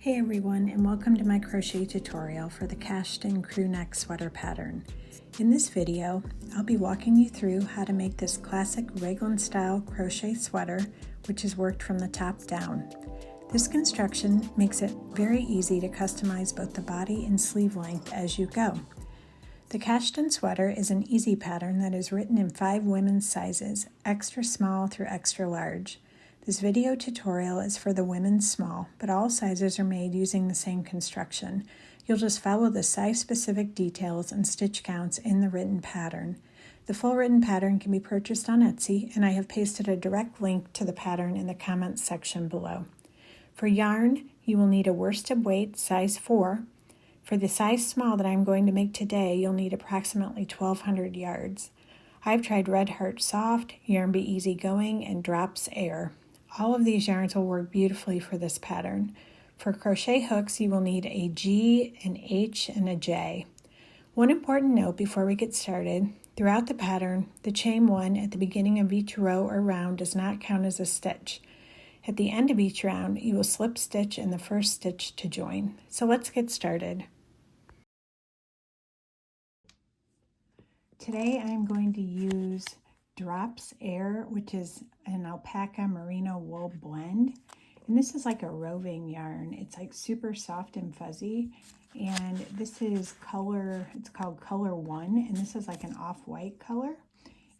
Hey everyone, and welcome to my crochet tutorial for the Cashtan crew neck sweater pattern. In this video, I'll be walking you through how to make this classic raglan style crochet sweater, which is worked from the top down. This construction makes it very easy to customize both the body and sleeve length as you go. The Cashtan sweater is an easy pattern that is written in 5 women's sizes, extra small through extra large. This video tutorial is for the women's small, but all sizes are made using the same construction. You'll just follow the size-specific details and stitch counts in the written pattern. The full written pattern can be purchased on Etsy, and I have pasted a direct link to the pattern in the comments section below. For yarn, you will need a worsted weight size 4. For the size small that I'm going to make today, you'll need approximately 1,200 yards. I've tried Red Heart Soft, Yarn Be Easy Going, and Drops Air. All of these yarns will work beautifully for this pattern. For crochet hooks, you will need a G, an H, and a J. One important note before we get started, throughout the pattern, the chain 1 at the beginning of each row or round does not count as a stitch. At the end of each round, you will slip stitch in the first stitch to join. So let's get started. Today I'm going to use Drops Air, which is an alpaca merino wool blend, and this is like a roving yarn. It's like super soft and fuzzy, and this is color, it's called color 1, and this is like an off-white color.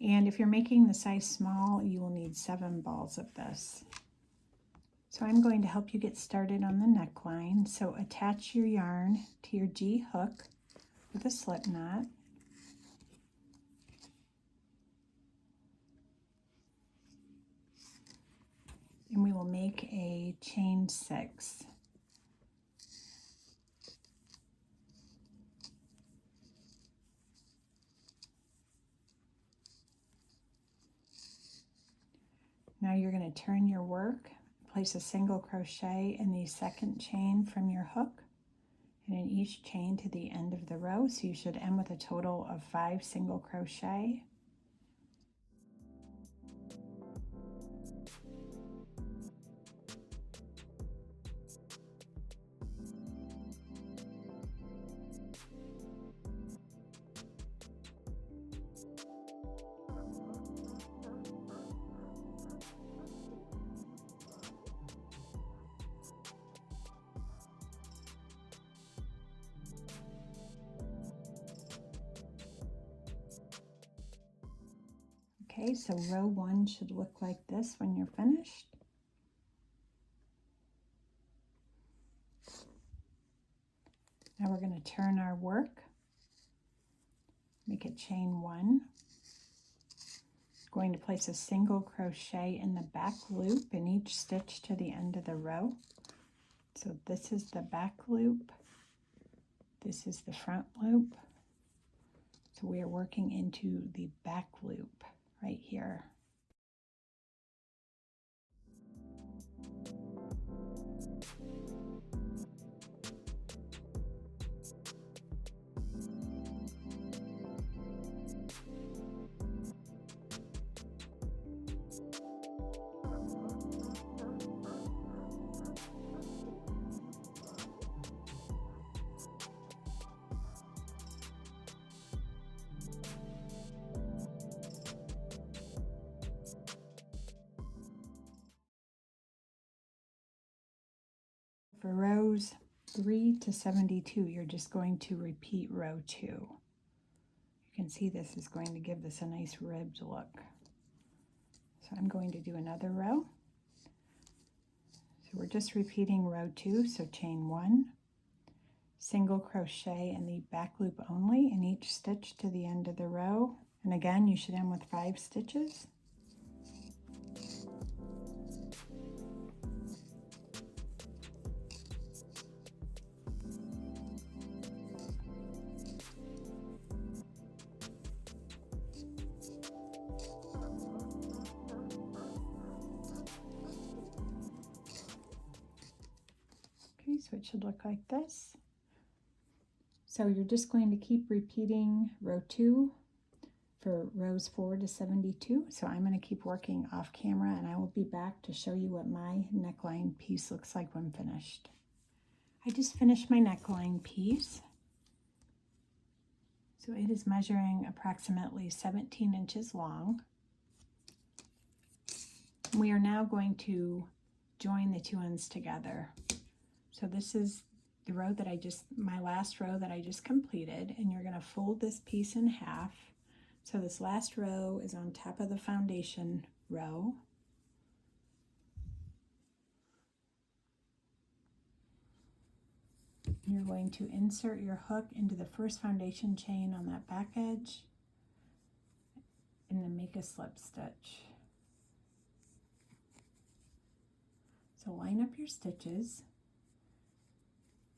And if you're making the size small, you will need 7 balls of this. So I'm going to help you get started on the neckline. So attach your yarn to your G hook with a slip knot. And we will make a chain 6. Now you're going to turn your work, place a single crochet in the second chain from your hook, and in each chain to the end of the row, so you should end with a total of 5 single crochet. Okay, so row 1 should look like this when you're finished. Now we're going to turn our work, make a chain 1. Going to place a single crochet in the back loop in each stitch to the end of the row. So this is the back loop, this is the front loop. So we are working into the back loop right here. For rows 3 to 72, you're just going to repeat row 2. You can see this is going to give this a nice ribbed look. So I'm going to do another row. So we're just repeating row 2, so chain 1, single crochet in the back loop only in each stitch to the end of the row. And again, you should end with 5 stitches. So it should look like this. So you're just going to keep repeating row 2 for rows 4 to 72. So I'm going to keep working off camera, and I will be back to show you what my neckline piece looks like when finished. I just finished my neckline piece. So it is measuring approximately 17 inches long. We are now going to join the two ends together. So this is the row that my last row that I just completed, and you're going to fold this piece in half. So this last row is on top of the foundation row. You're going to insert your hook into the first foundation chain on that back edge and then make a slip stitch. So line up your stitches.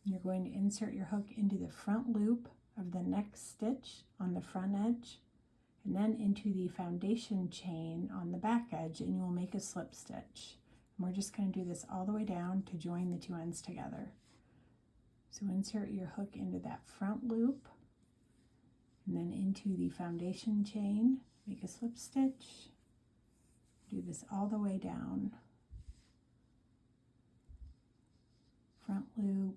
You're going to insert your hook into the front loop of the next stitch on the front edge and then into the foundation chain on the back edge, and you will make a slip stitch. And we're just going to do this all the way down to join the two ends together. So insert your hook into that front loop and then into the foundation chain, make a slip stitch, do this all the way down. Front loop,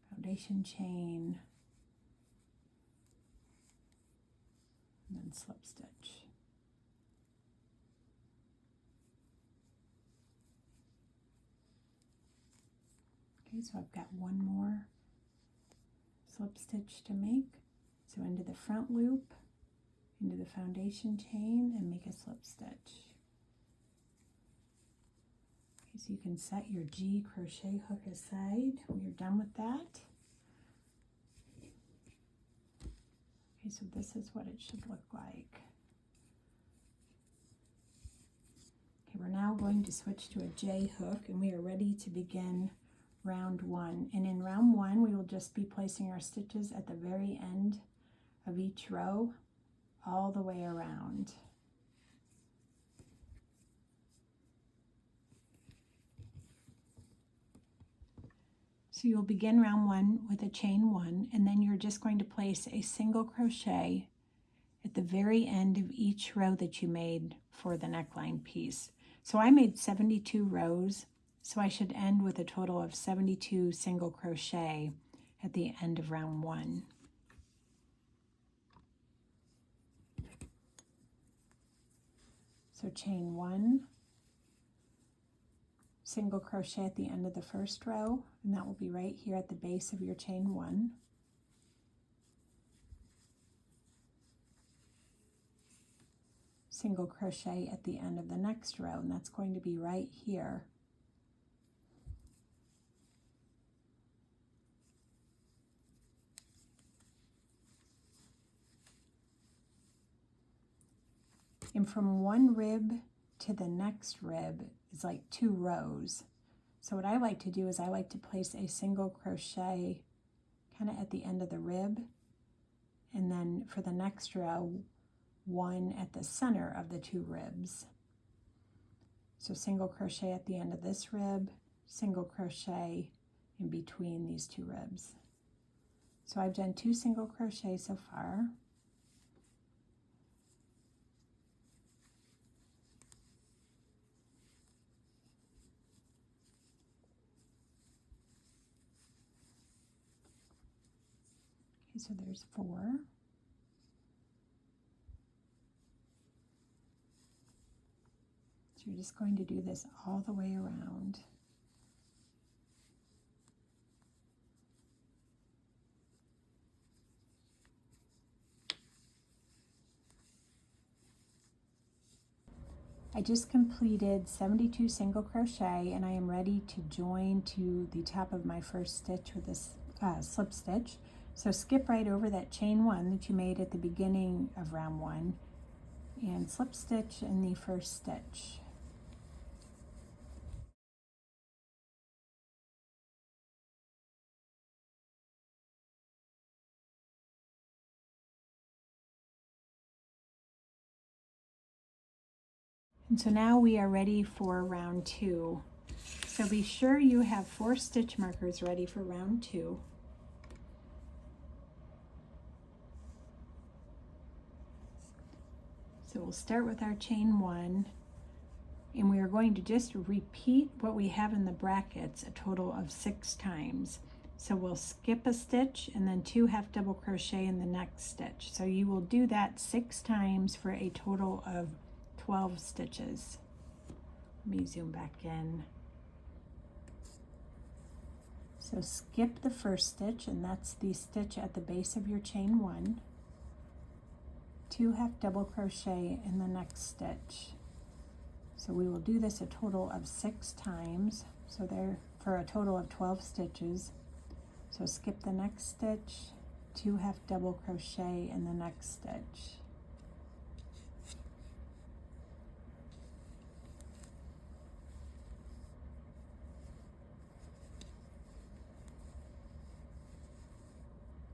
foundation chain, and then slip stitch. Okay, so I've got one more slip stitch to make. So into the front loop, into the foundation chain, and make a slip stitch. Okay, so you can set your G crochet hook aside when you're done with that. Okay, so this is what it should look like. Okay, we're now going to switch to a J hook, and we are ready to begin round one. And in round one, we will just be placing our stitches at the very end of each row all the way around. So you'll begin round one with a chain one, and then you're just going to place a single crochet at the very end of each row that you made for the neckline piece. So I made 72 rows, so I should end with a total of 72 single crochet at the end of round one. So chain one, single crochet at the end of the first row, and that will be right here at the base of your chain one. Single crochet at the end of the next row, and that's going to be right here. And from one rib to the next rib is like 2 rows. So what I like to do is I like to place a single crochet kind of at the end of the rib, and then for the next row, one at the center of the 2 ribs. So single crochet at the end of this rib, single crochet in between these 2 ribs. So I've done 2 single crochet so far. Okay, so there's 4. So you're just going to do this all the way around. I just completed 72 single crochet, and I am ready to join to the top of my first stitch with this slip stitch. So skip right over that chain one that you made at the beginning of round one and slip stitch in the first stitch. And so now we are ready for round 2. So be sure you have 4 stitch markers ready for round 2. So we'll start with our chain 1, and we are going to just repeat what we have in the brackets a total of 6 times. So we'll skip a stitch and then 2 half double crochet in the next stitch. So you will do that 6 times for a total of 12 stitches. Let me zoom back in. So skip the first stitch, and that's the stitch at the base of your chain 1. 2 half double crochet in the next stitch. So we will do this a total of 6 times, so there for a total of 12 stitches. So skip the next stitch, 2 half double crochet in the next stitch.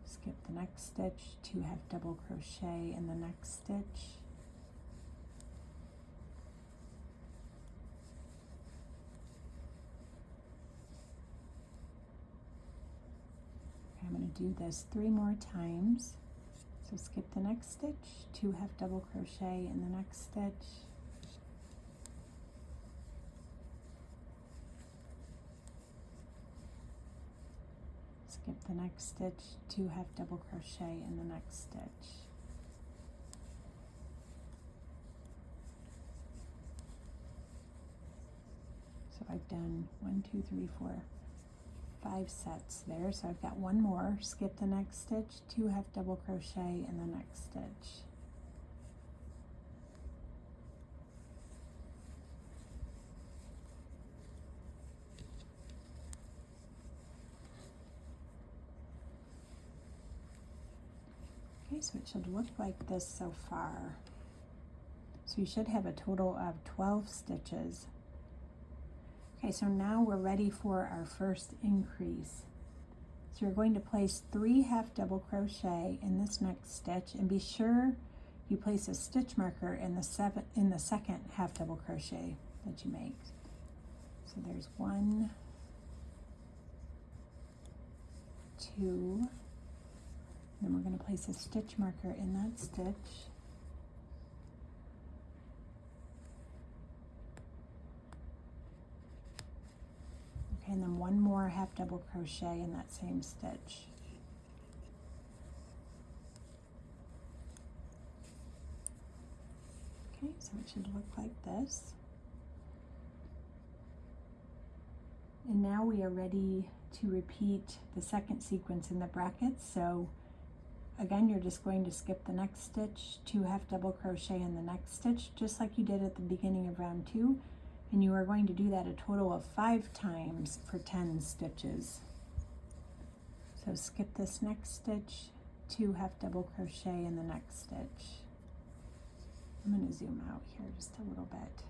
Skip the next stitch, 2 half double crochet in the next stitch. I'm going to do this 3 more times. So skip the next stitch, 2 half double crochet in the next stitch. Skip the next stitch, 2 half double crochet in the next stitch. So I've done 1, 2, 3, 4, 5 sets there, so I've got 1 more. Skip the next stitch, 2 half double crochet in the next stitch. Okay, so it should look like this so far. So you should have a total of 12 stitches. Okay, so now we're ready for our first increase. So you're going to place 3 half double crochet in this next stitch, and be sure you place a stitch marker in the second half double crochet that you make. So there's 1, 2, then we're going to place a stitch marker in that stitch. And then 1 more half double crochet in that same stitch. Okay, so it should look like this. And now we are ready to repeat the second sequence in the brackets. So again, you're just going to skip the next stitch, 2 half double crochet in the next stitch, just like you did at the beginning of round 2. And you are going to do that a total of 5 times for 10 stitches. So skip this next stitch, 2 half double crochet in the next stitch. I'm going to zoom out here just a little bit.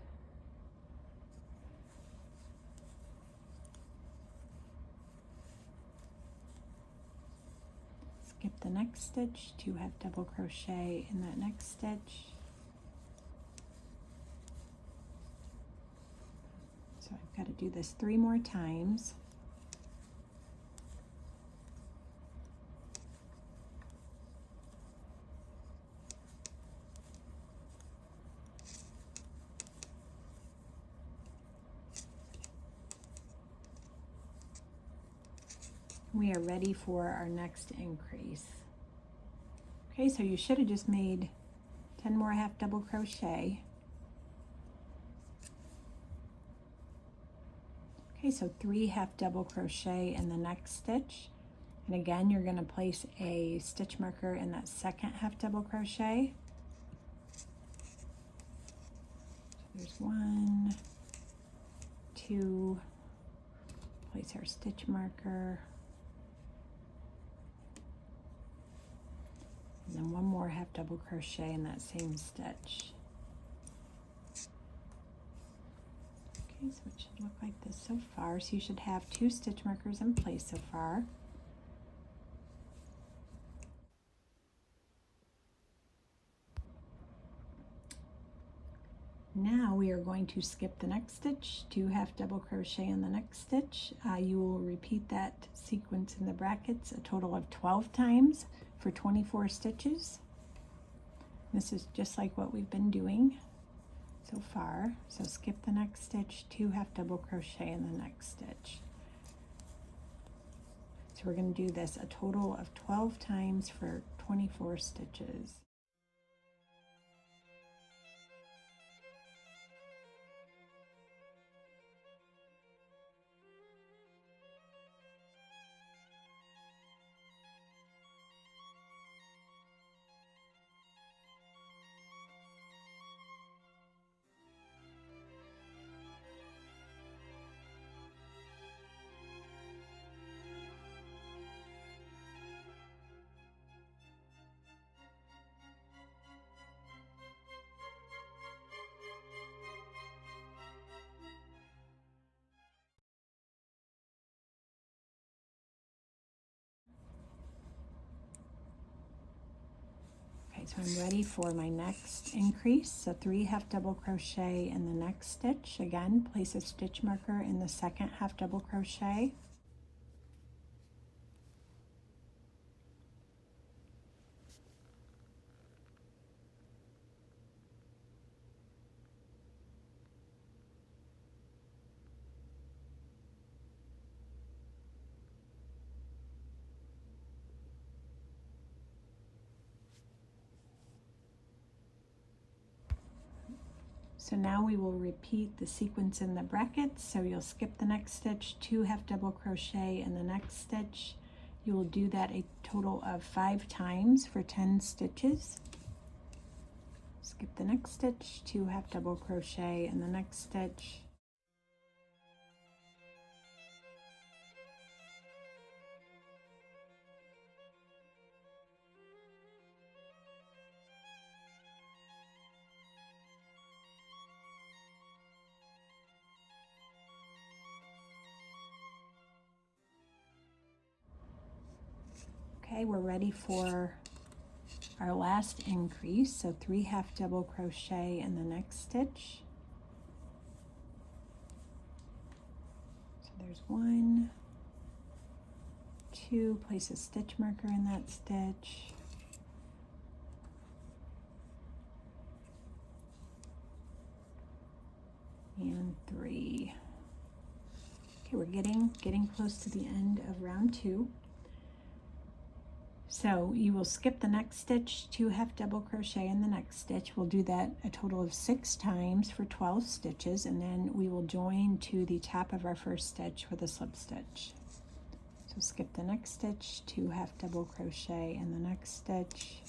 Skip the next stitch, 2 half double crochet in that next stitch. So I've got to do this 3 more times. We are ready for our next increase. Okay, so you should have just made 10 more half double crochet. Okay, so 3 half double crochet in the next stitch. And again, you're going to place a stitch marker in that second half double crochet. So there's 1, 2, place our stitch marker. And then 1 more half double crochet in that same stitch. Okay, so it should look like this so far. So you should have 2 stitch markers in place so far. Now we are going to skip the next stitch, 2 half double crochet in the next stitch. You will repeat that sequence in the brackets a total of 12 times for 24 stitches. This is just like what we've been doing. so far. So skip the next stitch, 2 half double crochet in the next stitch. So we're going to do this a total of 12 times for 24 stitches. So I'm ready for my next increase. So 3 half double crochet in the next stitch. Again, place a stitch marker in the second half double crochet. So now we will repeat the sequence in the brackets. So you'll skip the next stitch, 2 half double crochet in the next stitch. You will do that a total of 5 times for 10 stitches. Skip the next stitch, 2 half double crochet in the next stitch. Okay, we're ready for our last increase. So 3 half double crochet in the next stitch. So there's 1, 2, place a stitch marker in that stitch. And 3. Okay, we're getting close to the end of round 2. So you will skip the next stitch, 2 half double crochet in the next stitch. We'll do that a total of 6 times for 12 stitches, and then we will join to the top of our first stitch with a slip stitch. So skip the next stitch, 2 half double crochet in the next stitch.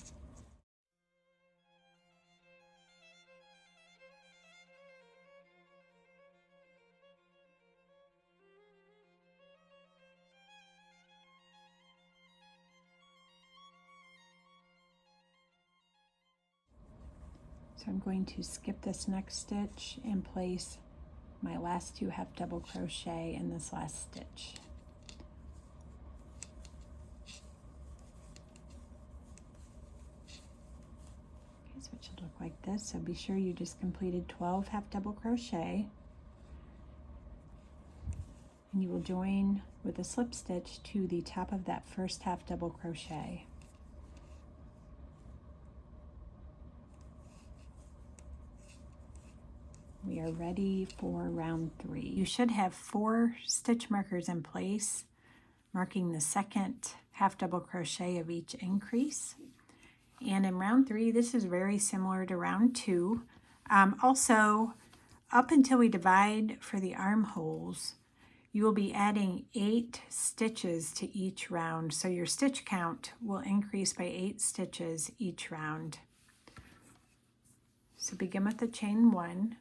So I'm going to skip this next stitch and place my last 2 half double crochet in this last stitch. Okay, so it should look like this. So be sure you just completed 12 half double crochet, and you will join with a slip stitch to the top of that first half double crochet. We are ready for round 3. You should have 4 stitch markers in place, marking the second half double crochet of each increase. And in round 3, this is very similar to round 2. Also, up until we divide for the armholes, you will be adding 8 stitches to each round. So your stitch count will increase by 8 stitches each round. So begin with the chain 1.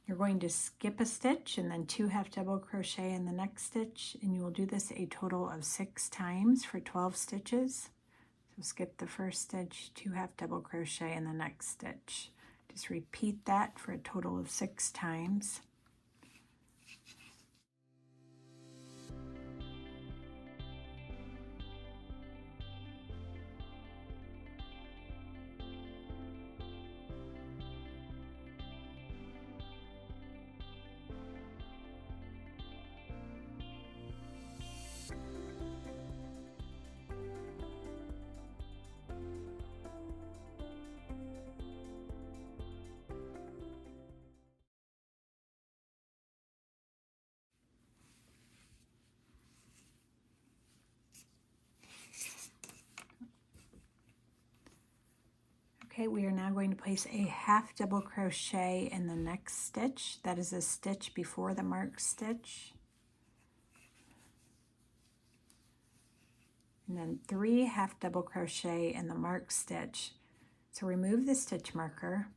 You're going to skip a stitch and then 2 half double crochet in the next stitch, and you will do this a total of 6 times for 12 stitches. So skip the first stitch, 2 half double crochet in the next stitch. Just repeat that for a total of 6 times. Okay, we are now going to place a half double crochet in the next stitch. That is a stitch before the marked stitch. And then 3 half double crochet in the marked stitch. So remove the stitch marker.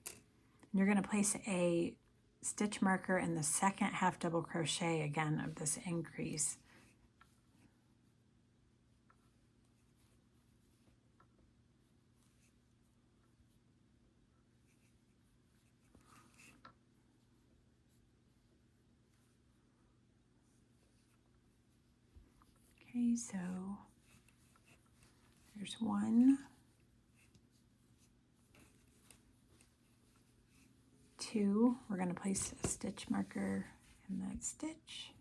And you're going to place a stitch marker in the second half double crochet again of this increase. Okay, so there's 1, 2. We're going to place a stitch marker in that stitch.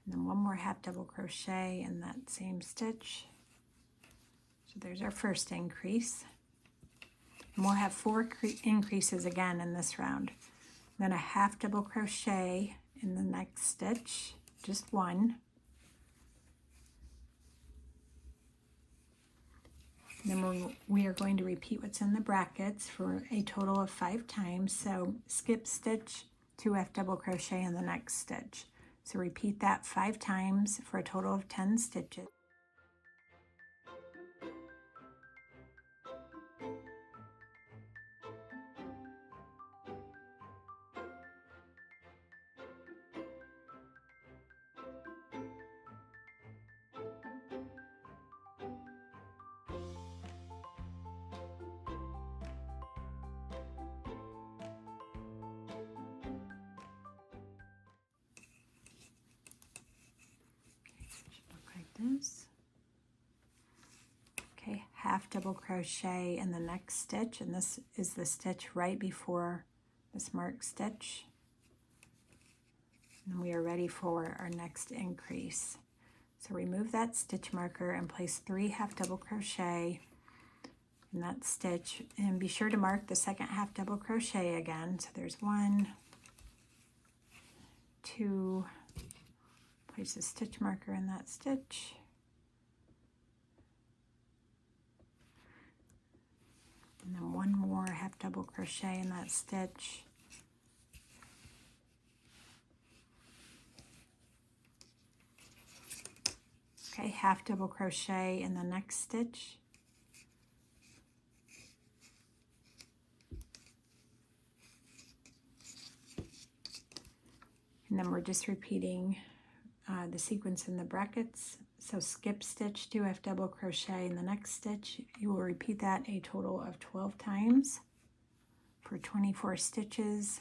And then 1 more half double crochet in that same stitch. So there's our first increase. And we'll have 4 increases again in this round. Then a half double crochet in the next stitch, just 1. And then we are going to repeat what's in the brackets for a total of 5 times. So skip stitch, 2 half double crochet in the next stitch. So repeat that 5 times for a total of 10 stitches. This. Okay, half double crochet in the next stitch, and this is the stitch right before this marked stitch. And we are ready for our next increase. So remove that stitch marker and place 3 half double crochet in that stitch, and be sure to mark the second half double crochet again. So there's 1, 2, place a stitch marker in that stitch. And then 1 more half double crochet in that stitch. Okay, half double crochet in the next stitch. And then we're just repeating the sequence in the brackets. So skip stitch, 2 half double crochet in the next stitch. You will repeat that a total of 12 times for 24 stitches.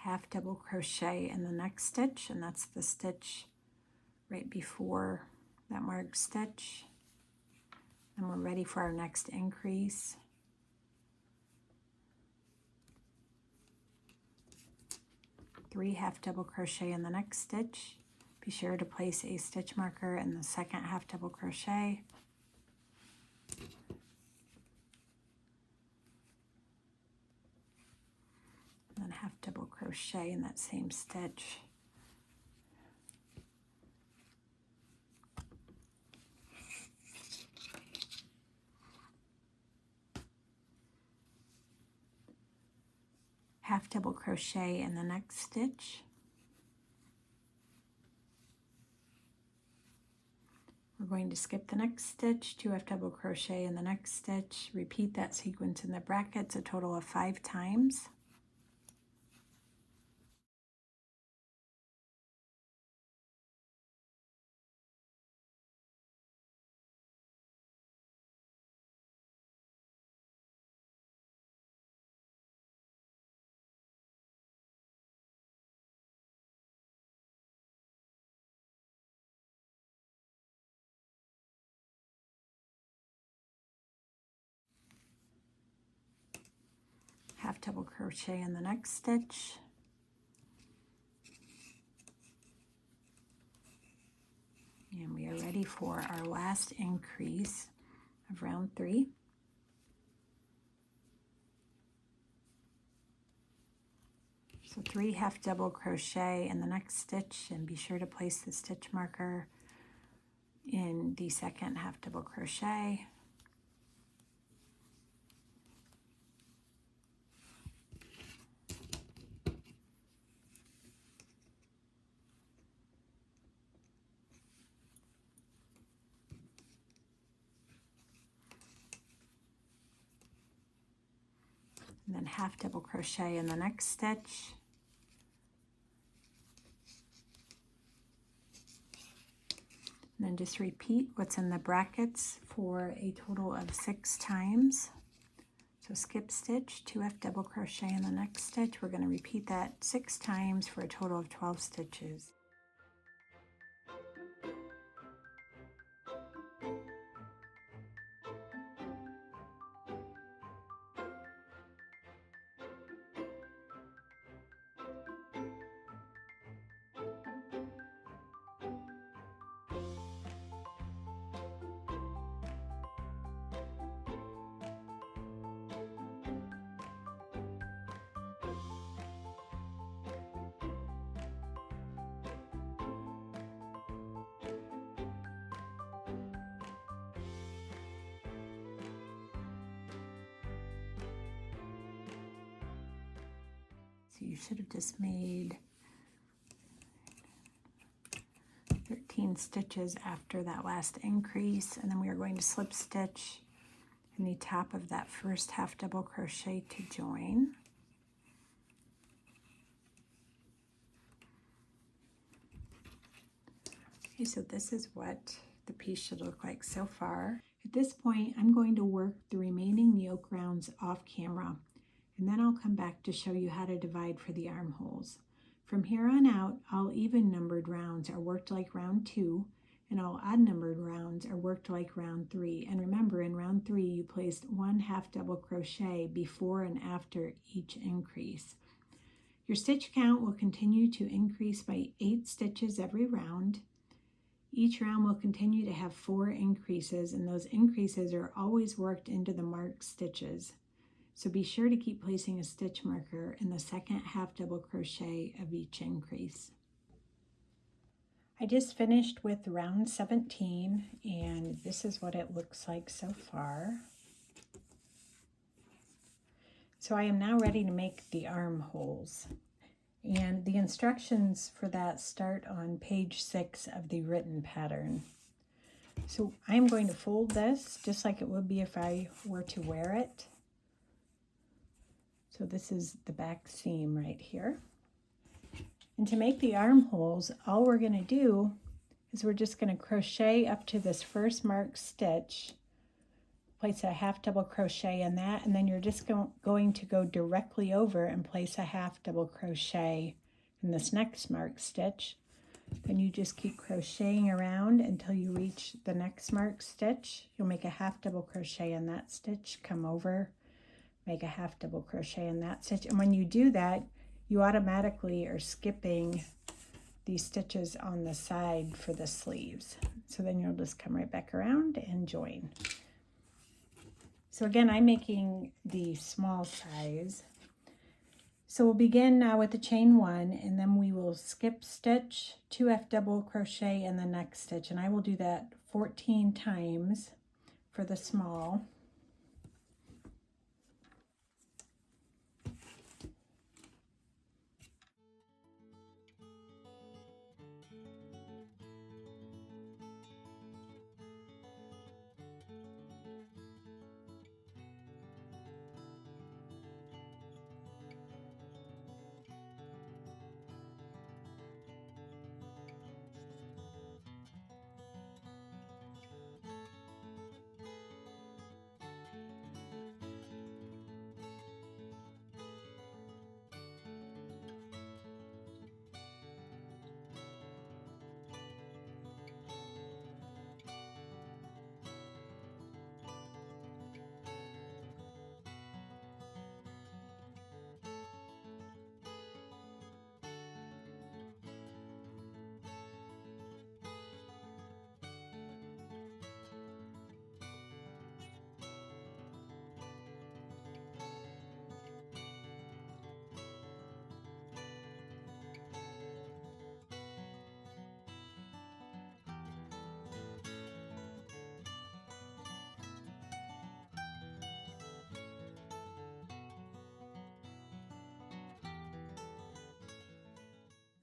Half double crochet in the next stitch, and that's the stitch right before that marked stitch. And we're ready for our next increase. Three half double crochet in the next stitch. Be sure to place a stitch marker in the second half double crochet. And then half double crochet in that same stitch. Half double crochet in the next stitch. We're going to skip the next stitch, 2 half double crochet in the next stitch, repeat that sequence in the brackets a total of 5 times. Half double crochet in the next stitch, and we are ready for our last increase of round 3. So 3 half double crochet in the next stitch, and be sure to place the stitch marker in the second half double crochet. And then half double crochet in the next stitch. And then just repeat what's in the brackets for a total of 6 times. So skip stitch, 2 half double crochet in the next stitch. We're going to repeat that 6 times for a total of 12 stitches. So you should have just made 13 stitches after that last increase, and then we are going to slip stitch in the top of that first half double crochet to join. Okay, so this is what the piece should look like so far. At this point, I'm going to work the remaining yoke rounds off camera, and then I'll come back to show you how to divide for the armholes. From here on out, all even numbered rounds are worked like round 2, and all odd numbered rounds are worked like round 3. And remember, in round 3, you placed 1 half double crochet before and after each increase. Your stitch count will continue to increase by 8 stitches every round. Each round will continue to have 4 increases, and those increases are always worked into the marked stitches. So be sure to keep placing a stitch marker in the second half double crochet of each increase. I just finished with round 17, and this is what it looks like so far. So I am now ready to make the armholes. And the instructions for that start on page 6 of the written pattern. So I'm going to fold this just like it would be if I were to wear it. So this is the back seam right here. And to make the armholes, all we're going to do is we're just going to crochet up to this first marked stitch, place a half double crochet in that, and then you're just going to go directly over and place a half double crochet in this next marked stitch. Then you just keep crocheting around until you reach the next marked stitch. You'll make a half double crochet in that stitch, come over, make a half double crochet in that stitch, and when you do that, you automatically are skipping these stitches on the side for the sleeves. So then you'll just come right back around and join. So again, I'm making the small size. So we'll begin now with the chain 1, and then we will skip stitch, 2 half double crochet in the next stitch, and I will do that 14 times for the small.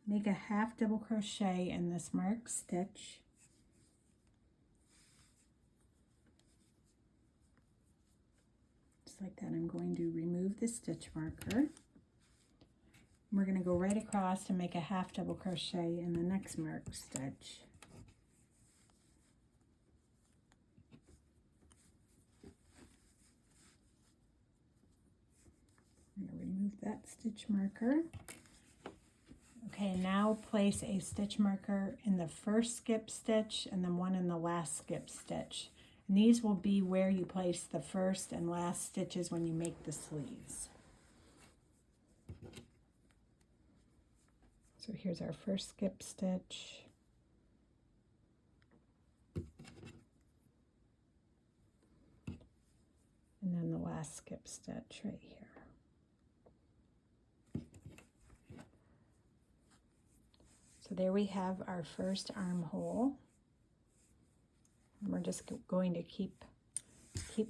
make a half double crochet in this marked stitch. Just like that, I'm going to remove the stitch marker. We're going to go right across and make a half double crochet in the next marked stitch. I'm going to remove that stitch marker. Okay, now place a stitch marker in the first skip stitch and then one in the last skip stitch. And these will be where you place the first and last stitches when you make the sleeves. So here's our first skip stitch. And then the last skip stitch right here. So there we have our first armhole. And we're just going to keep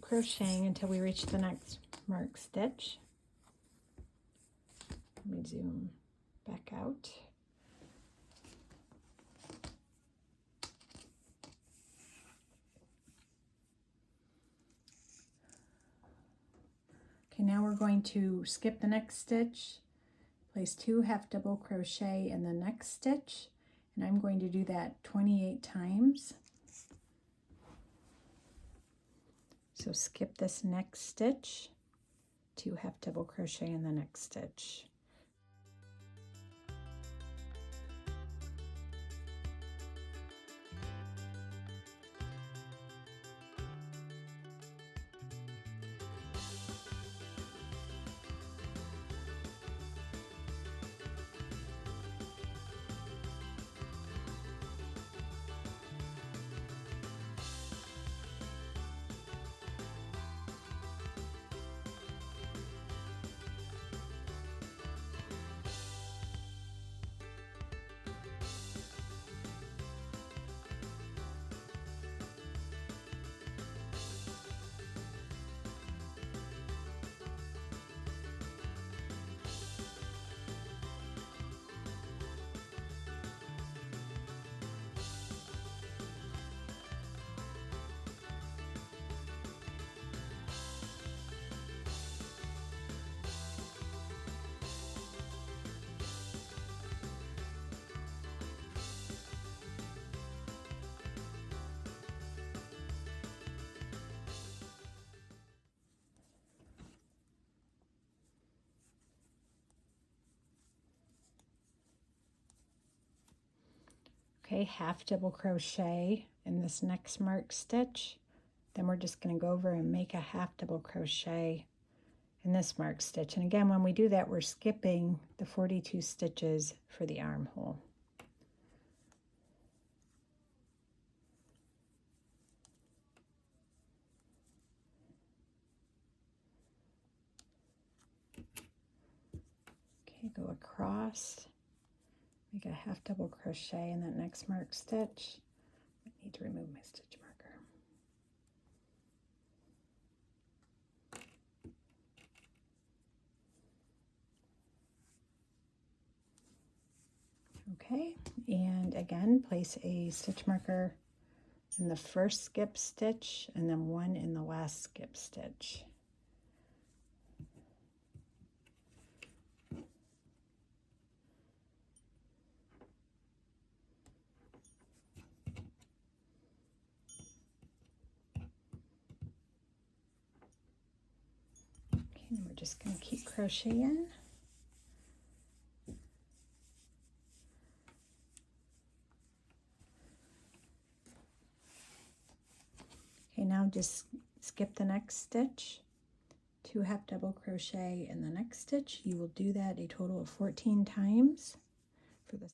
crocheting until we reach the next marked stitch. Let me zoom back out. Okay, now we're going to skip the next stitch, place 2 half double crochet in the next stitch, and I'm going to do that 28 times. So skip this next stitch, 2 half double crochet in the next stitch. Okay, half double crochet in this next marked stitch. Then we're just going to go over and make a half double crochet in this marked stitch. And again, when we do that, we're skipping the 42 stitches for the armhole. Okay, go across. Make a half double crochet in that next marked stitch. I need to remove my stitch marker. Okay, and again, place a stitch marker in the first skip stitch and then one in the last skip stitch. And we're just going to keep crocheting. Okay, now just skip the next stitch, 2 half double crochet in the next stitch. You will do that a total of 14 times for this.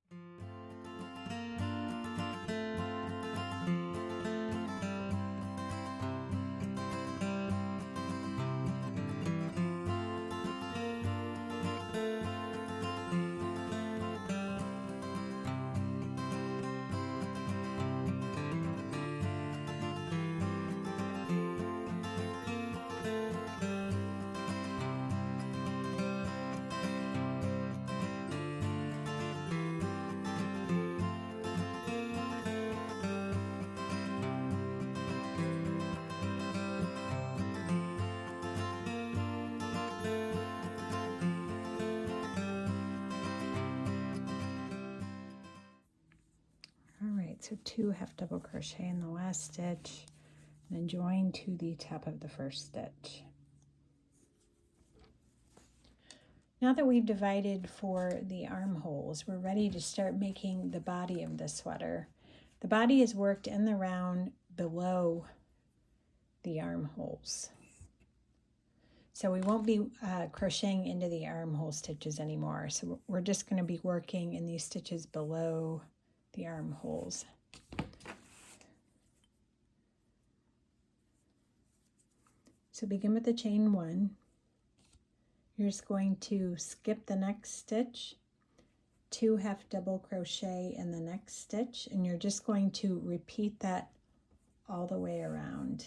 So 2 half double crochet in the last stitch, and then join to the top of the first stitch. Now that we've divided for the armholes, we're ready to start making the body of the sweater. The body is worked in the round below the armholes. So we won't be crocheting into the armhole stitches anymore. So we're just going to be working in these stitches below the armholes. So begin with the chain 1. You're just going to skip the next stitch, 2 half double crochet in the next stitch, and you're just going to repeat that all the way around.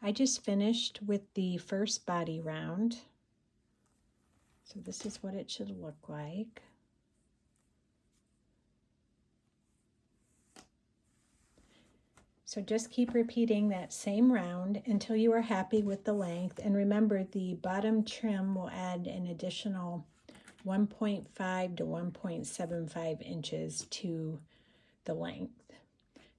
I just finished with the first body round. So this is what it should look like. So just keep repeating that same round until you are happy with the length. And remember, the bottom trim will add an additional 1.5 to 1.75 inches to the length.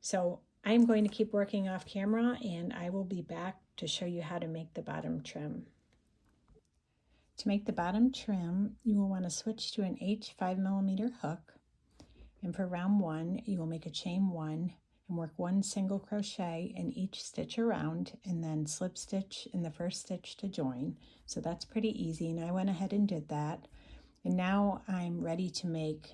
So I'm going to keep working off camera, and I will be back to show you how to make the bottom trim. To make the bottom trim, you will want to switch to an H 5mm hook, and for round 1 you will make a chain 1 and work 1 single crochet in each stitch around, and then slip stitch in the first stitch to join. So that's pretty easy, and I went ahead and did that. And now I'm ready to make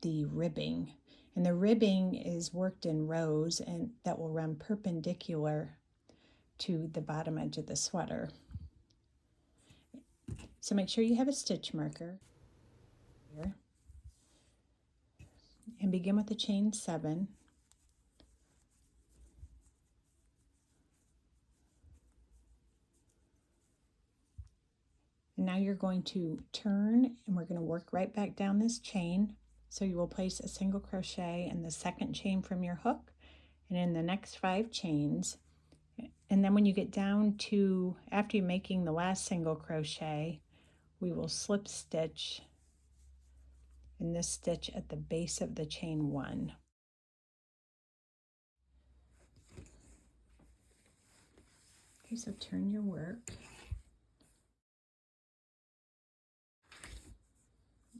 the ribbing. And the ribbing is worked in rows, and that will run perpendicular to the bottom edge of the sweater. So make sure you have a stitch marker here. And begin with the chain 7. And now you're going to turn, and we're going to work right back down this chain. So you will place a single crochet in the second chain from your hook and in the next 5 chains. And then when you get down to, after you're making the last single crochet, we will slip stitch in this stitch at the base of the chain 1. Okay, so turn your work.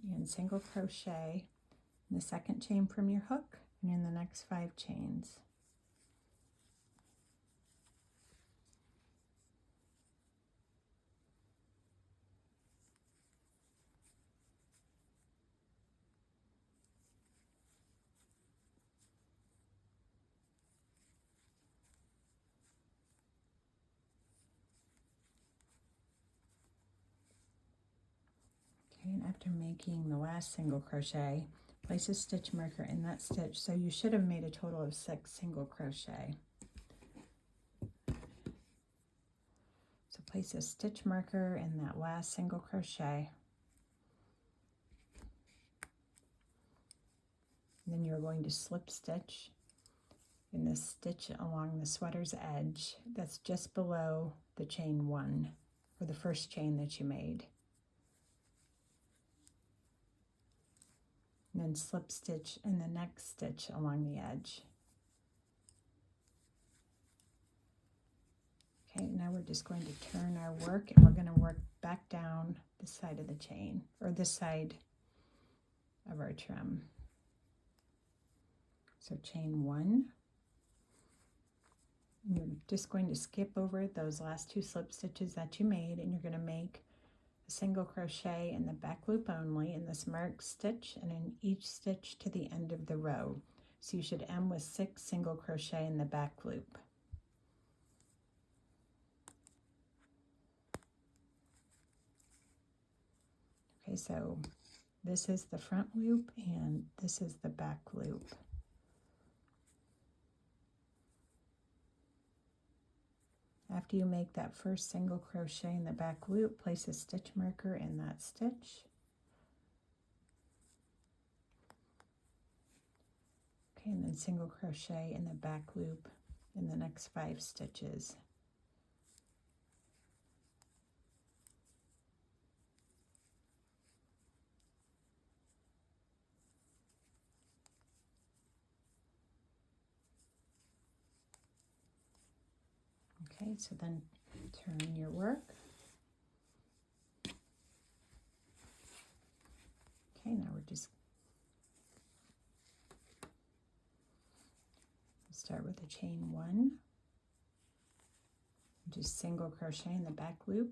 And single crochet in the second chain from your hook and in the next 5 chains. Okay, and after making the last single crochet, place a stitch marker in that stitch. So you should have made a total of 6 single crochet. place a stitch marker in that last single crochet. And then you're going to slip stitch in this stitch along the sweater's edge that's just below the chain 1, or the first chain that you made. And then slip stitch in the next stitch along the edge. Okay, now we're just going to turn our work, and we're going to work back down this side of the chain, or this side of our trim. So chain 1, and you're just going to skip over those last 2 slip stitches that you made, and you're going to make a single crochet in the back loop only in this marked stitch, and in each stitch to the end of the row. So you should end with 6 single crochet in the back loop. Okay, so this is the front loop and this is the back loop. After you make that first single crochet in the back loop, place a stitch marker in that stitch. Okay, and then single crochet in the back loop in the next 5 stitches. Okay, so then turn your work. Okay, now we're just start with a chain 1. Just single crochet in the back loop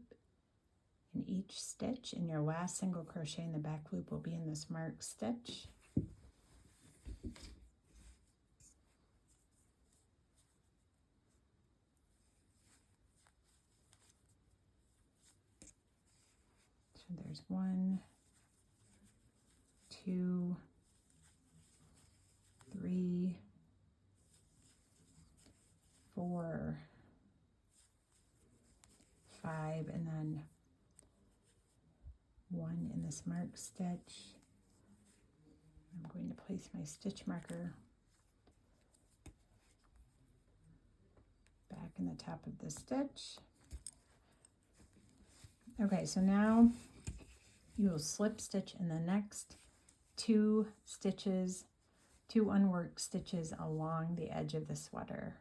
in each stitch, and your last single crochet in the back loop will be in this marked stitch. So there's 1, 2, 3, 4, 5, and then 1 in this marked stitch. I'm going to place my stitch marker back in the top of the stitch. Okay, so now you will slip stitch in the next 2 stitches, 2 unworked stitches along the edge of the sweater.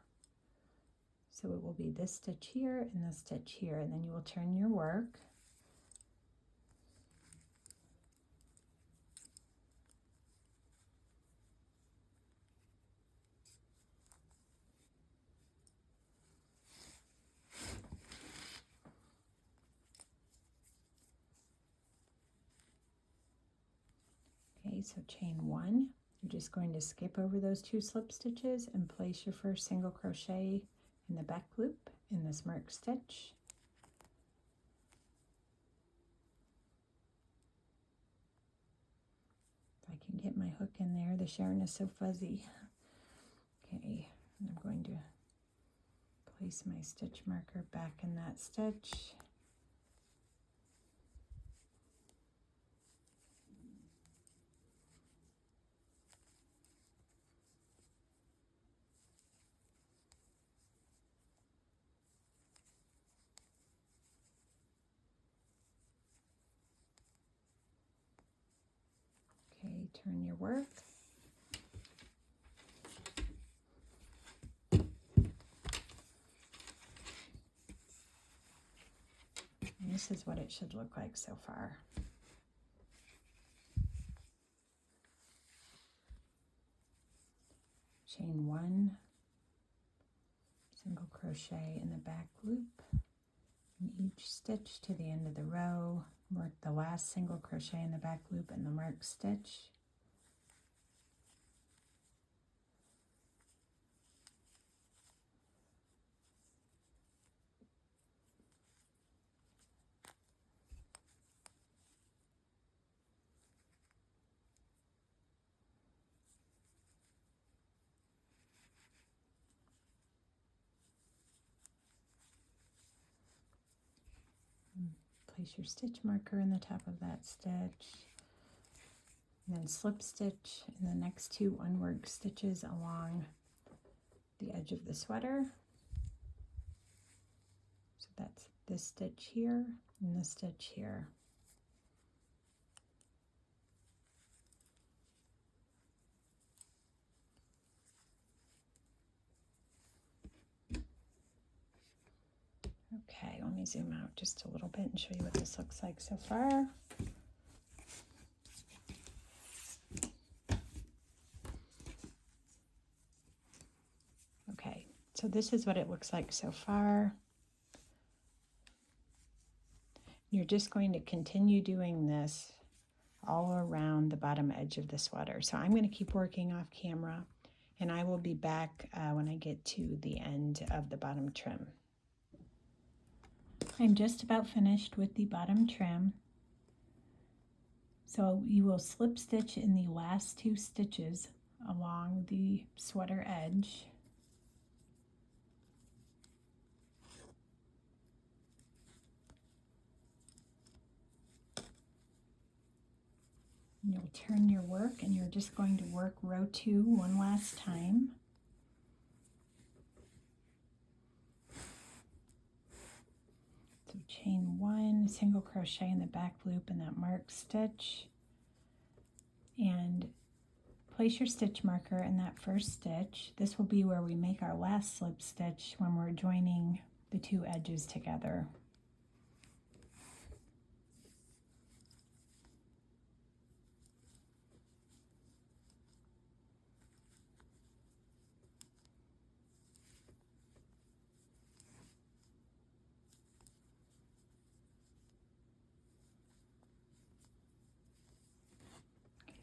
So it will be this stitch here and this stitch here, and then you will turn your work. Okay, so chain 1, you're just going to skip over those 2 slip stitches and place your first single crochet in the back loop in this marked stitch. If I can get my hook in there, the yarn is so fuzzy. Okay, and I'm going to place my stitch marker back in that stitch. Okay, turn your work. And this is what it should look like so far. Chain 1, single crochet in the back loop, in each stitch to the end of the row. Work the last single crochet in the back loop in the marked stitch. Place your stitch marker in the top of that stitch, and then slip stitch in the next 2 unworked stitches along the edge of the sweater. So that's this stitch here and this stitch here. Okay, let me zoom out just a little bit and show you what this looks like so far. Okay, so this is what it looks like so far. You're just going to continue doing this all around the bottom edge of the sweater. So I'm going to keep working off camera, and I will be back when I get to the end of the bottom trim. I'm just about finished with the bottom trim. So you will slip stitch in the last 2 stitches along the sweater edge. You'll turn your work, and you're just going to work row 2 one last time. So chain 1, single crochet in the back loop in that marked stitch, and place your stitch marker in that first stitch. This will be where we make our last slip stitch when we're joining the 2 edges together.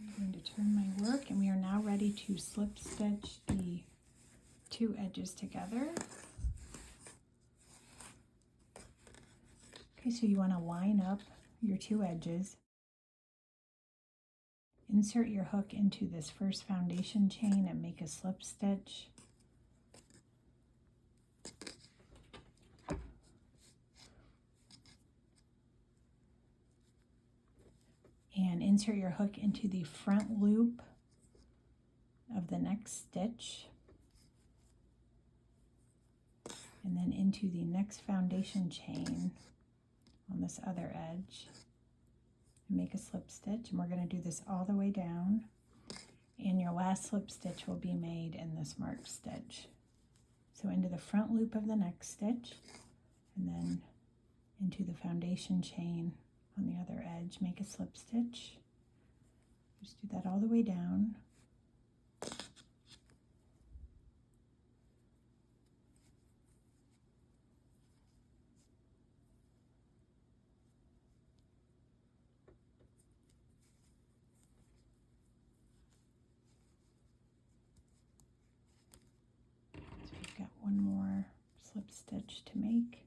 I'm going to turn my work, and we are now ready to slip stitch the 2 edges together. Okay, so you want to line up your 2 edges. Insert your hook into this first foundation chain and make a slip stitch. And insert your hook into the front loop of the next stitch, and then into the next foundation chain on this other edge, and make a slip stitch. And we're going to do this all the way down, and your last slip stitch will be made in this marked stitch. So into the front loop of the next stitch, and then into the foundation chain on the other edge, make a slip stitch. Just do that all the way down. So we've got one more slip stitch to make.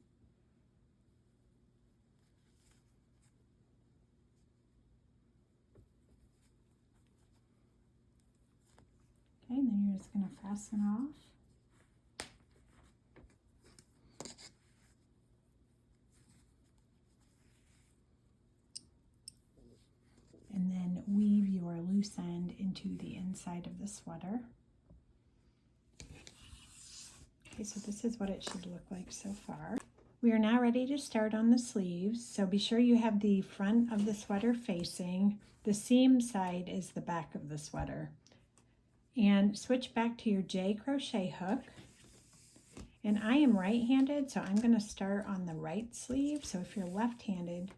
Okay, and then you're just going to fasten off. And then weave your loose end into the inside of the sweater. Okay, so this is what it should look like so far. We are now ready to start on the sleeves. So be sure you have the front of the sweater facing. The seam side is the back of the sweater. And switch back to your J crochet hook. And I am right-handed, so I'm going to start on the right sleeve. So if you're left-handed,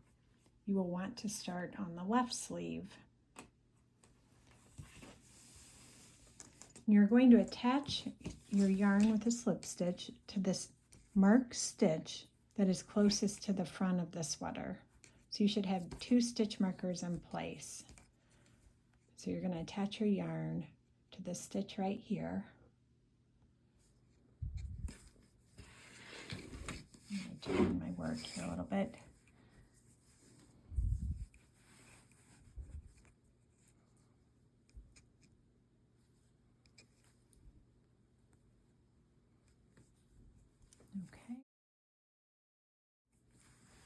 you will want to start on the left sleeve. You're going to attach your yarn with a slip stitch to this marked stitch that is closest to the front of the sweater. So you should have 2 stitch markers in place. So you're going to attach your yarn to this stitch right here. I'm going to turn my work here a little bit. Okay.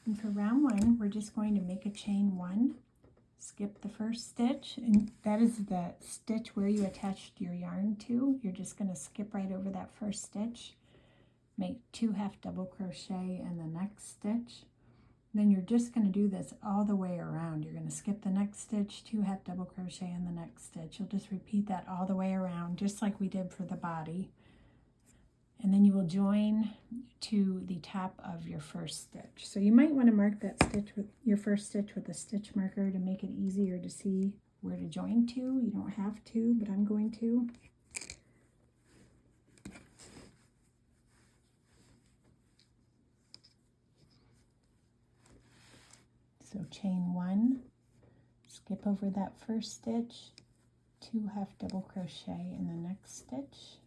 And for round 1, we're just going to make a chain 1, skip the first stitch, and that is the stitch where you attached your yarn to. You're just going to skip right over that first stitch, make 2 half double crochet in the next stitch. Then you're just going to do this all the way around. You're going to skip the next stitch, 2 half double crochet in the next stitch. You'll just repeat that all the way around, just like we did for the body. And then you will join to the top of your first stitch. So you might want to mark that stitch with your first stitch with a stitch marker to make it easier to see where to join to. You don't have to, but I'm going to. So chain 1, skip over that first stitch, 2 half double crochet in the next stitch.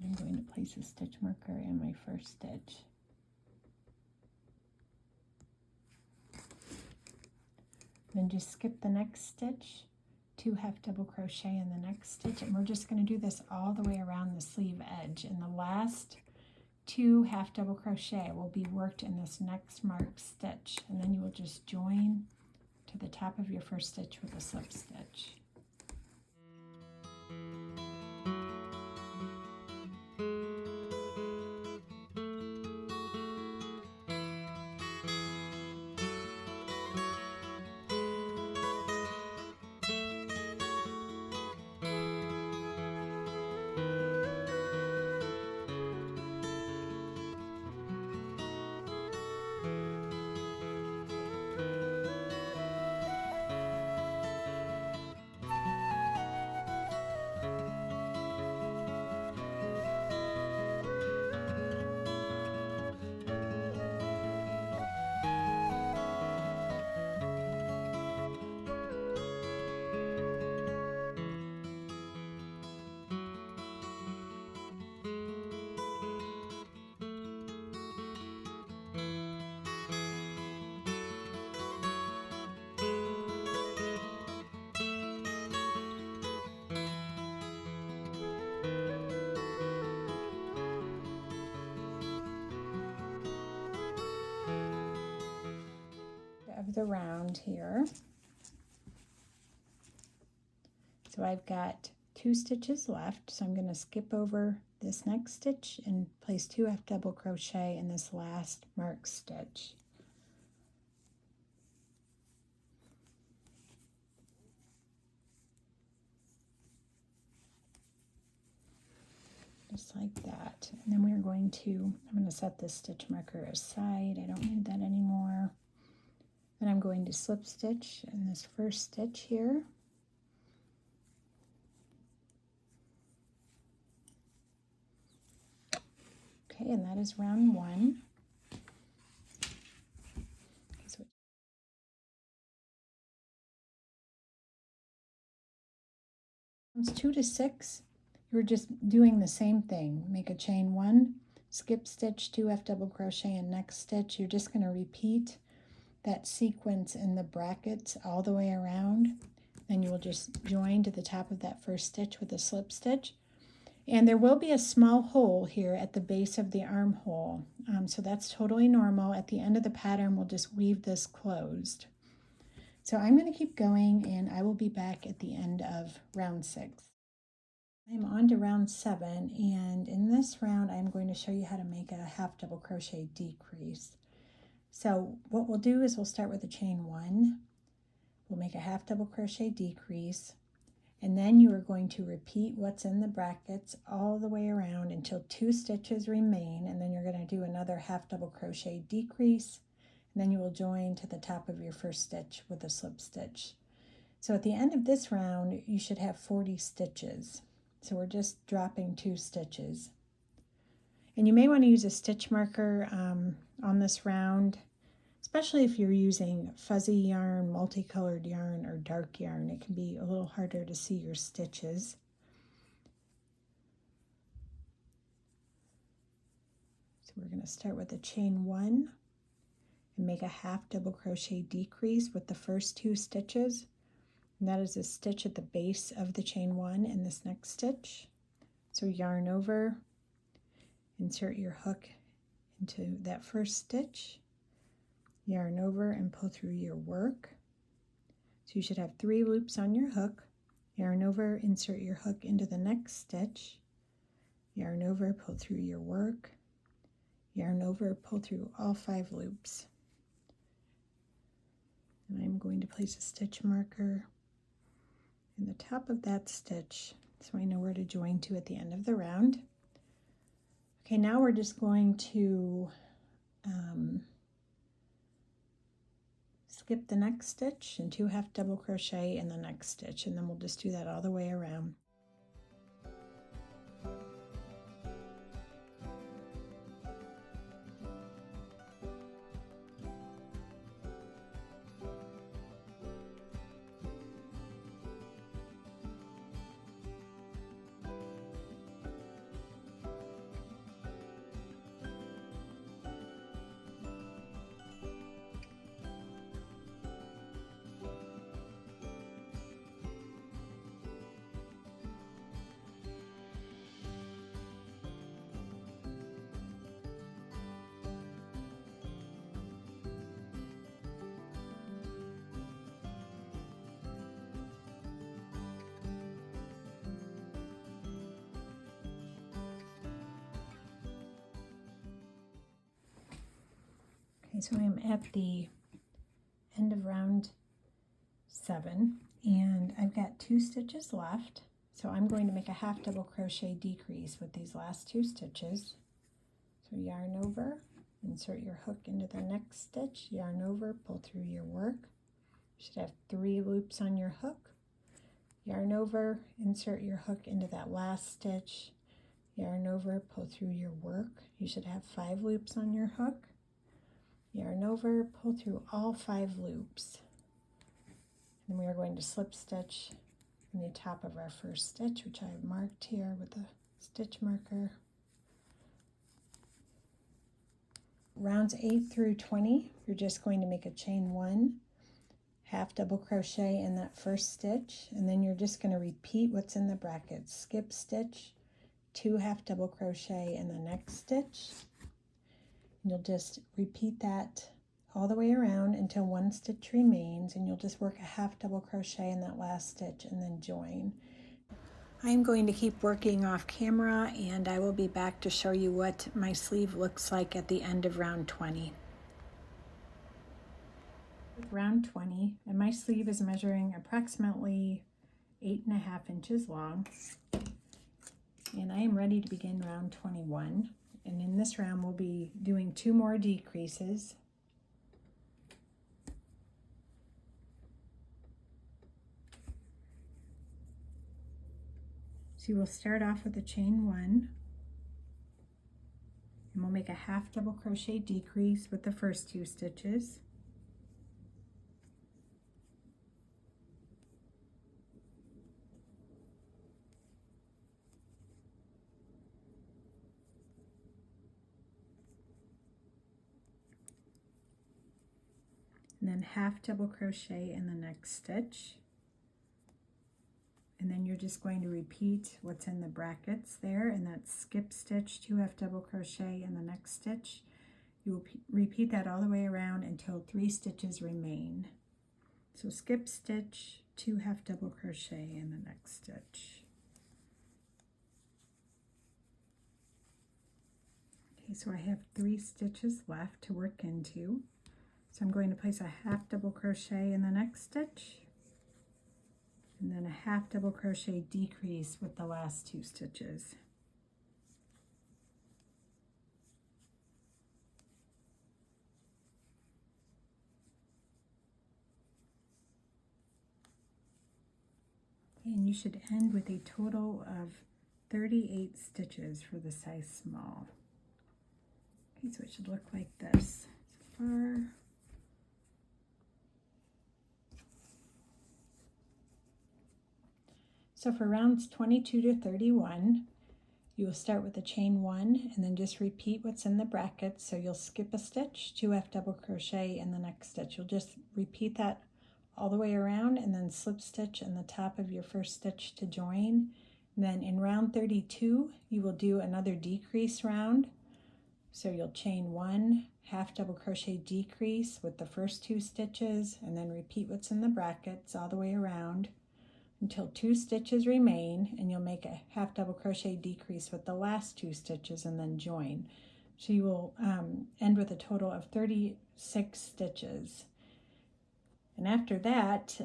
I'm going to place a stitch marker in my first stitch. Then just skip the next stitch, 2 half double crochet in the next stitch, and we're just going to do this all the way around the sleeve edge. And the last 2 half double crochet will be worked in this next marked stitch, and then you will just join to the top of your first stitch with a slip stitch. Of the round here. So I've got 2 stitches left, so I'm going to skip over this next stitch and place 2 half double crochet in this last marked stitch. Just like that. And then we're going to, I'm going to set this stitch marker aside. I don't need that anymore. Then I'm going to slip stitch in this first stitch here. Okay, and that is round 1. Okay, so rounds 2 to 6, you're just doing the same thing. Make a chain 1, skip stitch, 2 half double crochet in next stitch. You're just going to repeat that sequence in the brackets all the way around. Then you will just join to the top of that first stitch with a slip stitch. And there will be a small hole here at the base of the armhole. So that's totally normal. At the end of the pattern, we'll just weave this closed. So I'm going to keep going, and I will be back at the end of round 6. I'm on to round 7, and in this round, I'm going to show you how to make a half double crochet decrease. So what we'll do is we'll start with a chain 1, we'll make a half double crochet decrease, and then you are going to repeat what's in the brackets all the way around until 2 stitches remain, and then you're going to do another half double crochet decrease, and then you will join to the top of your first stitch with a slip stitch. So at the end of this round, you should have 40 stitches. So we're just dropping 2 stitches. And you may want to use a stitch marker on this round, especially if you're using fuzzy yarn, multicolored yarn, or dark yarn. It can be a little harder to see your stitches. So we're going to start with a chain 1 and make a half double crochet decrease with the first 2 stitches. And that is a stitch at the base of the chain 1 in this next stitch. So yarn over, insert your hook into that first stitch, yarn over and pull through your work. So you should have 3 loops on your hook, yarn over, insert your hook into the next stitch, yarn over, pull through your work, yarn over, pull through all 5 loops. And I'm going to place a stitch marker in the top of that stitch so I know where to join to at the end of the round. Okay, now we're just going to skip the next stitch and 2 half double crochet in the next stitch, and then we'll just do that all the way around. Okay, so I'm at the end of round 7 and I've got 2 stitches left, so I'm going to make a half double crochet decrease with these last 2 stitches. So yarn over, insert your hook into the next stitch, yarn over, pull through your work. You should have 3 loops on your hook, yarn over, insert your hook into that last stitch, yarn over, pull through your work. You should have 5 loops on your hook, yarn over, pull through all 5 loops. And we are going to slip stitch in the top of our first stitch, which I have marked here with a stitch marker. Rounds 8 through 20, you're just going to make a chain 1, half double crochet in that first stitch, and then you're just going to repeat what's in the brackets. Skip stitch, 2 half double crochet in the next stitch. You'll just repeat that all the way around until 1 stitch remains, and you'll just work a half double crochet in that last stitch and then join. I'm going to keep working off camera, and I will be back to show you what my sleeve looks like at the end of round 20. Round 20, and my sleeve is measuring approximately 8.5 inches long, and I am ready to begin round 21. And in this round, we'll be doing 2 more decreases. So we'll start off with a chain 1, and we'll make a half double crochet decrease with the first 2 stitches. And then half double crochet in the next stitch, and then you're just going to repeat what's in the brackets there, and that's skip stitch, 2 half double crochet in the next stitch. You will repeat that all the way around until 3 stitches remain. So skip stitch, 2 half double crochet in the next stitch. Okay, so I have 3 stitches left to work into. So I'm going to place a half double crochet in the next stitch, and then a half double crochet decrease with the last 2 stitches. And you should end with a total of 38 stitches for the size small. Okay, so it should look like this so far. So for rounds 22 to 31, you will start with a chain 1 and then just repeat what's in the brackets. So you'll skip a stitch, 2 half double crochet in the next stitch. You'll just repeat that all the way around and then slip stitch in the top of your first stitch to join, Then in round 32, you will do another decrease round. So you'll chain 1 half double crochet decrease with the first 2 stitches, and then repeat what's in the brackets all the way around until 2 stitches remain, and you'll make a half double crochet decrease with the last 2 stitches and then join. So you will end with a total of 36 stitches. And after that,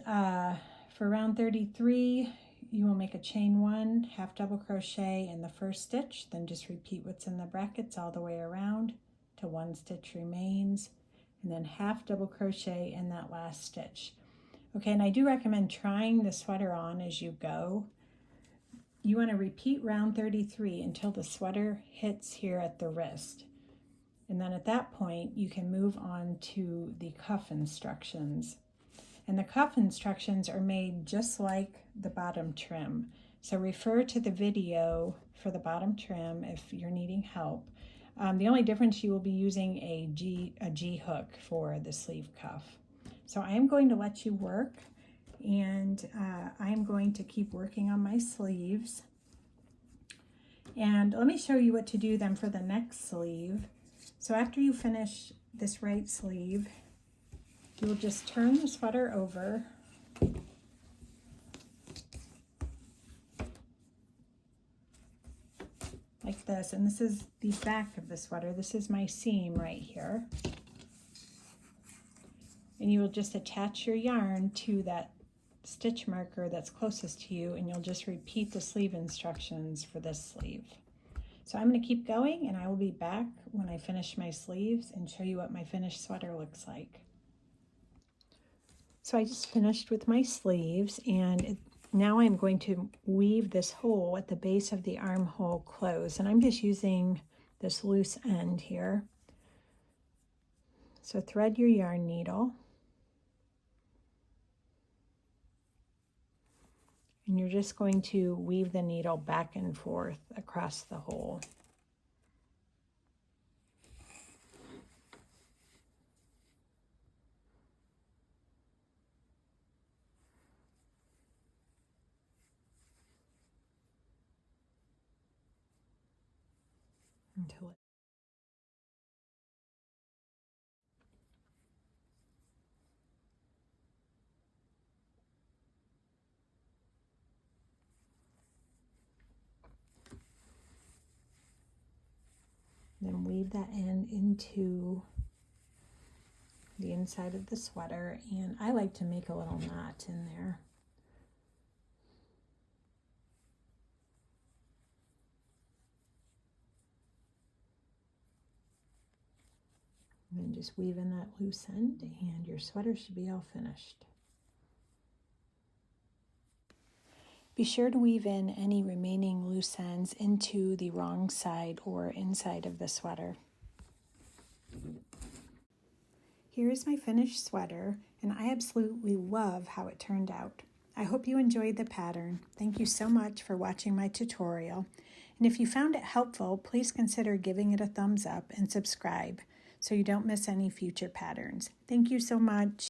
for round 33, you will make a chain 1 half double crochet in the first stitch, then just repeat what's in the brackets all the way around till 1 stitch remains, and then half double crochet in that last stitch. Okay, and I do recommend trying the sweater on as you go. You want to repeat round 33 until the sweater hits here at the wrist. And then at that point, you can move on to the cuff instructions. And the cuff instructions are made just like the bottom trim. So refer to the video for the bottom trim if you're needing help. The only difference, you will be using a G hook for the sleeve cuff. So I am going to let you work, and I am going to keep working on my sleeves. And let me show you what to do then for the next sleeve. So after you finish this right sleeve, you will just turn the sweater over like this, and this is the back of the sweater. This is my seam right here. And you will just attach your yarn to that stitch marker that's closest to you, and you'll just repeat the sleeve instructions for this sleeve. So I'm going to keep going, and I will be back when I finish my sleeves and show you what my finished sweater looks like. So I just finished with my sleeves, and now I'm going to weave this hole at the base of the armhole close, and I'm just using this loose end here. So thread your yarn needle, and you're just going to weave the needle back and forth across the hole. Until it then weave that end into the inside of the sweater, and I like to make a little knot in there. And then just weave in that loose end, and your sweater should be all finished. Be sure to weave in any remaining loose ends into the wrong side or inside of the sweater. Here is my finished sweater, and I absolutely love how it turned out. I hope you enjoyed the pattern. Thank you so much for watching my tutorial. And if you found it helpful, please consider giving it a thumbs up and subscribe so you don't miss any future patterns. Thank you so much.